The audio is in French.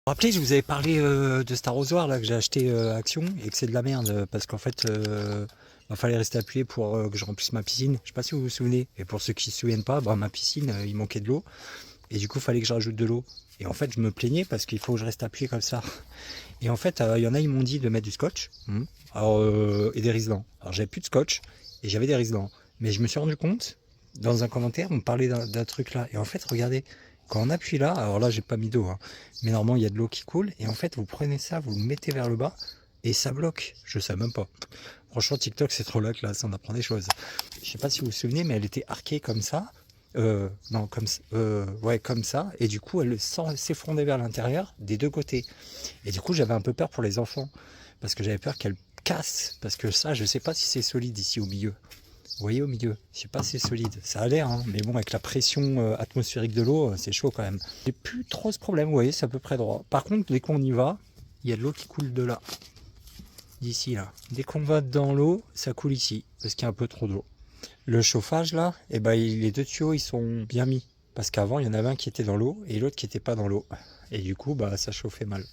Rappelez, je vous avais parlé de cet arrosoir là que j'ai acheté Action et que c'est de la merde parce qu'en fait il fallait rester appuyé pour que je remplisse ma piscine. Je sais pas si vous vous souvenez. Et pour ceux qui se souviennent pas, bah, ma piscine il manquait de l'eau et du coup il fallait que je rajoute de l'eau. Et en fait je me plaignais parce qu'il faut que je reste appuyé comme ça. Et en fait il y en a ils m'ont dit de mettre du scotch. Alors, et des riselants. Alors j'avais plus de scotch et j'avais des riselants. Mais je me suis rendu compte dans un commentaire on me parlait d'un truc là et en fait regardez. Quand on appuie là, alors là j'ai pas mis d'eau, hein, mais normalement il y a de l'eau qui coule, et en fait vous prenez ça, vous le mettez vers le bas, et ça bloque. Je sais même pas. Franchement TikTok c'est trop là que là, ça on apprend des choses. Je sais pas si vous vous souvenez, mais elle était arquée comme ça. Non, ouais, comme ça, et du coup elle s'effondrait vers l'intérieur des deux côtés. Et du coup j'avais un peu peur pour les enfants, parce que j'avais peur qu'elle casse, parce que ça je sais pas si c'est solide ici au milieu. Vous voyez au milieu, je sais pas si c'est solide, ça a l'air, hein, mais bon avec la pression atmosphérique de l'eau, c'est chaud quand même. J'ai plus trop ce problème, vous voyez, c'est à peu près droit. Par contre, dès qu'on y va, il y a de l'eau qui coule de là, d'ici là. Dès qu'on va dans l'eau, ça coule ici, parce qu'il y a un peu trop d'eau. Le chauffage là, eh ben, les deux tuyaux ils sont bien mis, parce qu'avant il y en avait un qui était dans l'eau et l'autre qui était pas dans l'eau. Et du coup, bah ça chauffait mal.